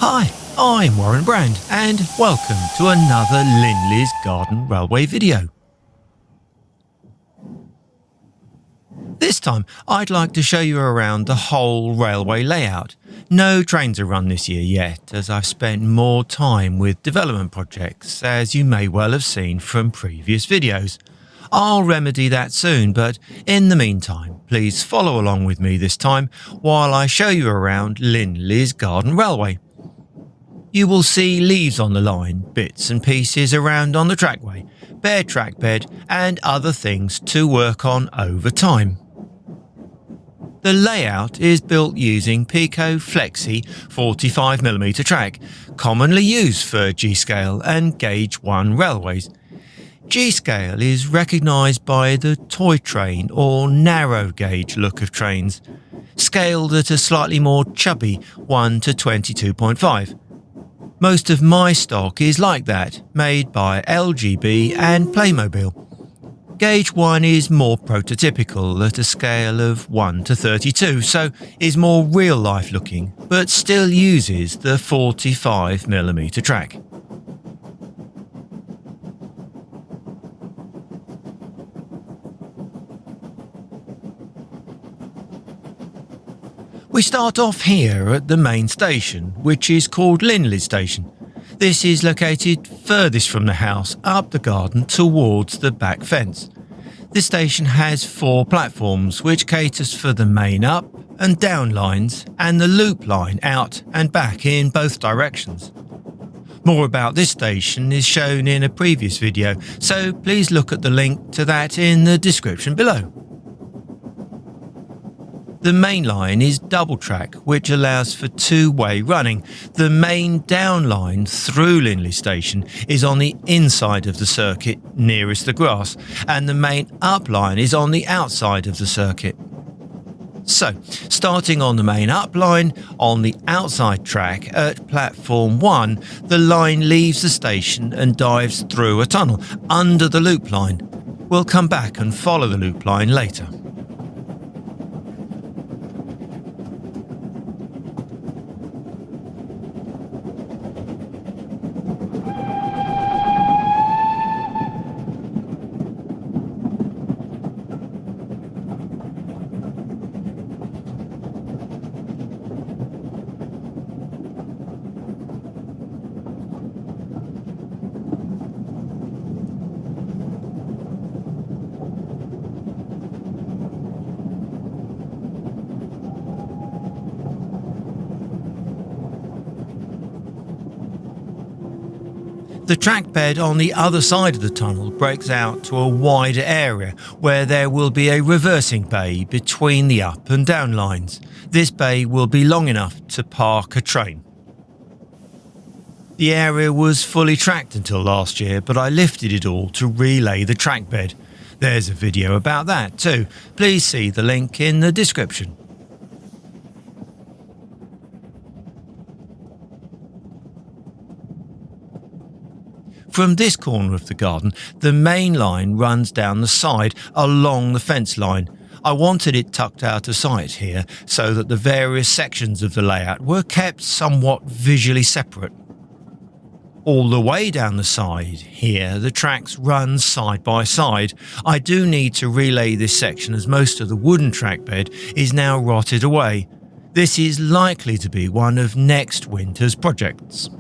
Hi, I'm Warren Brand and welcome to another Linleys Garden Railway video. This time I'd like to show you around the whole railway layout. No trains are run this year yet, as I've spent more time with development projects, as you may well have seen from previous videos. I'll remedy that soon, but in the meantime, please follow along with me this time while I show you around Linleys Garden Railway. You will see leaves on the line, bits and pieces around on the trackway, bare trackbed and other things to work on over time. The layout is built using Pico Flexi 45mm track, commonly used for G-scale and Gauge 1 railways. G-scale is recognised by the toy train or narrow gauge look of trains, scaled at a slightly more chubby 1 to 22.5. Most of my stock is like that, made by LGB and Playmobil. Gauge 1 is more prototypical at a scale of 1 to 32, so is more real-life looking, but still uses the 45mm track. We start off here at the main station, which is called Linleys Station. This is located furthest from the house up the garden towards the back fence. This station has 4 platforms which caters for the main up and down lines and the loop line out and back in both directions. More about this station is shown in a previous video, so please look at the link to that in the description below. The main line is double track, which allows for two-way running. The main down line through Linleys Station is on the inside of the circuit nearest the grass, and the main up line is on the outside of the circuit. So, starting on the main up line on the outside track at platform 1, the line leaves the station and dives through a tunnel under the loop line. We'll come back and follow the loop line later. The trackbed on the other side of the tunnel breaks out to a wider area where there will be a reversing bay between the up and down lines. This bay will be long enough to park a train. The area was fully tracked until last year, but I lifted it all to relay the trackbed. There's a video about that too. Please see the link in the description. From this corner of the garden, the main line runs down the side along the fence line. I wanted it tucked out of sight here so that the various sections of the layout were kept somewhat visually separate. All the way down the side here, the tracks run side by side. I do need to relay this section as most of the wooden trackbed is now rotted away. This is likely to be one of next winter's projects.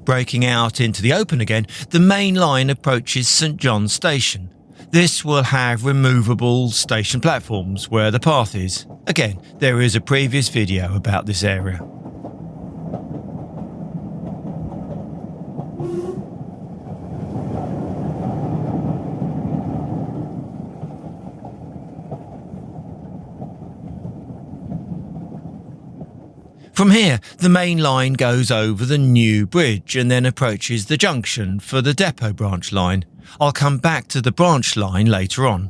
Breaking out into the open again, the main line approaches St John's Station. This will have removable station platforms where the path is. Again, there is a previous video about this area. From here, the main line goes over the new bridge and then approaches the junction for the depot branch line. I'll come back to the branch line later on.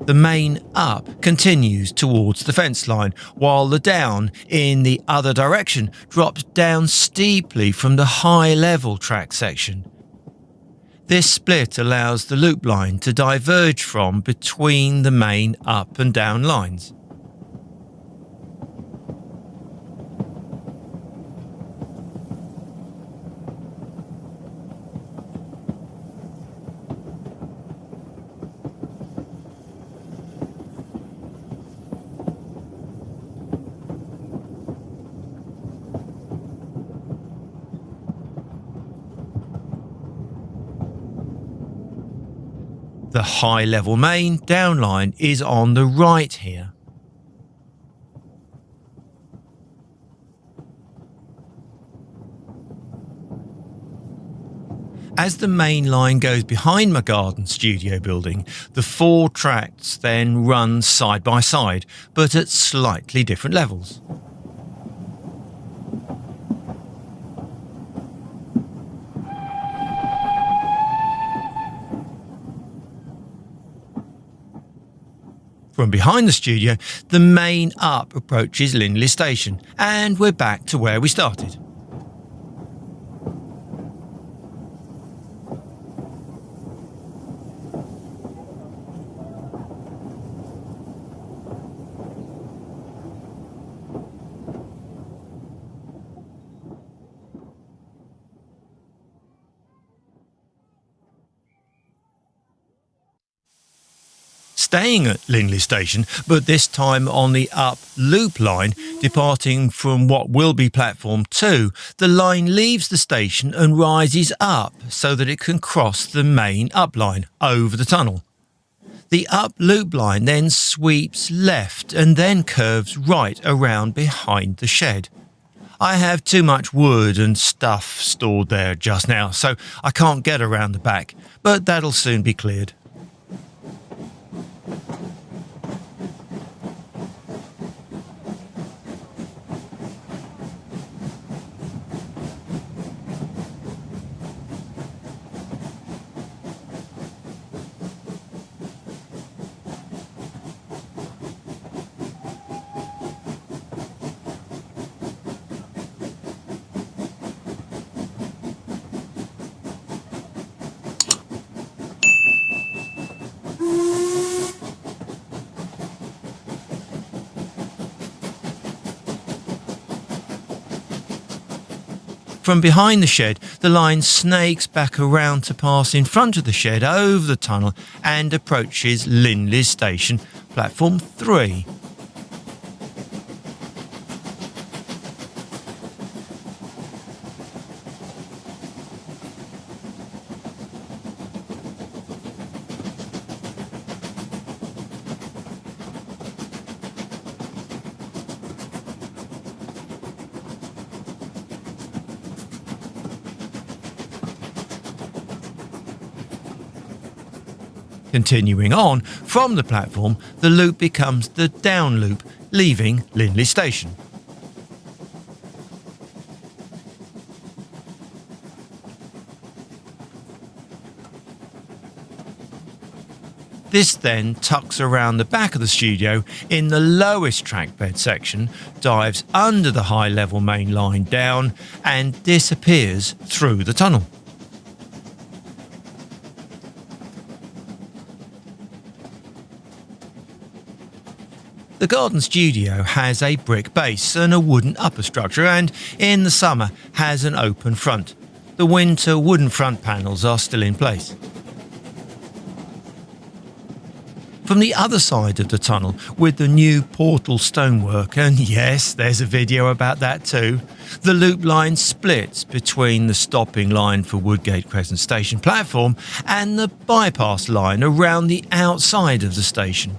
The main up continues towards the fence line, while the down in the other direction drops down steeply from the high-level track section. This split allows the loop line to diverge from between the main up and down lines. The high-level main down line is on the right here. As the main line goes behind my garden studio building, the 4 tracks then run side by side, but at slightly different levels. From behind the studio, the main up approaches Linleys Station, and we're back to where we started. Staying at Linleys Station, but this time on the up loop line, departing from what will be platform 2, the line leaves the station and rises up so that it can cross the main up line over the tunnel. The up loop line then sweeps left and then curves right around behind the shed. I have too much wood and stuff stored there just now, so I can't get around the back, but that'll soon be cleared. From behind the shed, the line snakes back around to pass in front of the shed over the tunnel and approaches Linleys Station, platform 3. Continuing on from the platform, the loop becomes the down loop, leaving Linleys Station. This then tucks around the back of the studio in the lowest trackbed section, dives under the high-level main line down, and disappears through the tunnel. The garden studio has a brick base and a wooden upper structure, and in the summer has an open front. The winter wooden front panels are still in place. from the other side of the tunnel with the new portal stonework, and yes, there's a video about that too. The loop line splits between the stopping line for Woodgate Crescent Station platform and the bypass line around the outside of the station.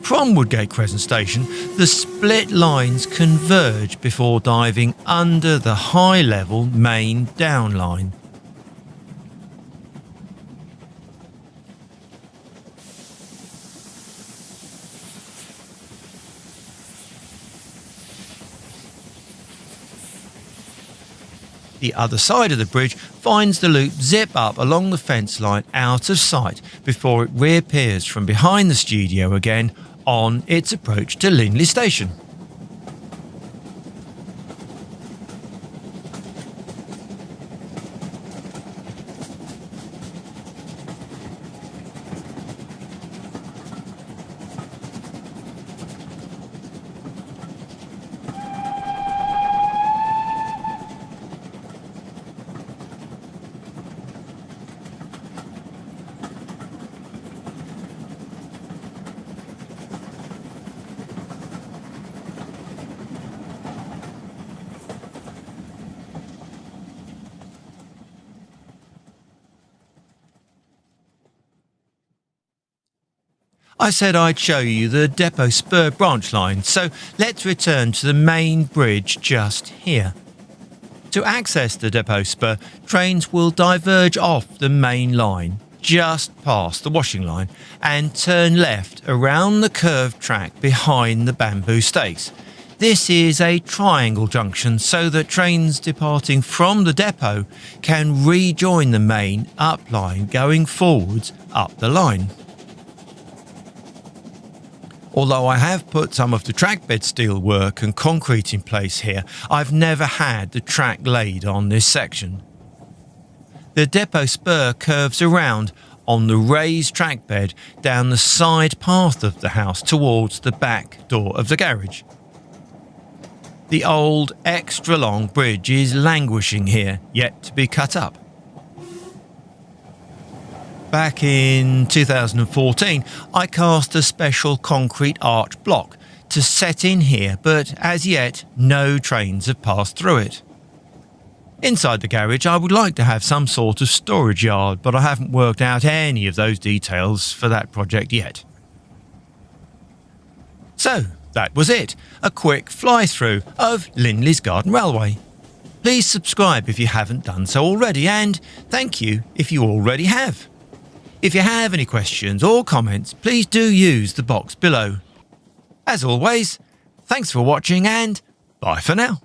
From Woodgate Crescent Station, the split lines converge before diving under the high-level main down line. The other side of the bridge finds the loop zip up along the fence line out of sight before it reappears from behind the studio again on its approach to Linleys Station. I said I'd show you the depot Spur branch line, so let's return to the main bridge just here. To access the depot Spur, trains will diverge off the main line, just past the washing line, and turn left around the curved track behind the bamboo stakes. This is a triangle junction so that trains departing from the depot can rejoin the main up line going forwards up the line. Although I have put some of the trackbed steel work and concrete in place here, I've never had the track laid on this section. The depot Spur curves around on the raised trackbed down the side path of the house towards the back door of the garage. The old extra long bridge is languishing here, yet to be cut up. Back in 2014, I cast a special concrete arch block to set in here, but as yet, no trains have passed through it. Inside the garage, I would like to have some sort of storage yard, but I haven't worked out any of those details for that project yet. So, that was it. A quick fly-through of Linleys Garden Railway. Please subscribe if you haven't done so already, and thank you if you already have. If you have any questions or comments, please do use the box below. As always, thanks for watching and bye for now.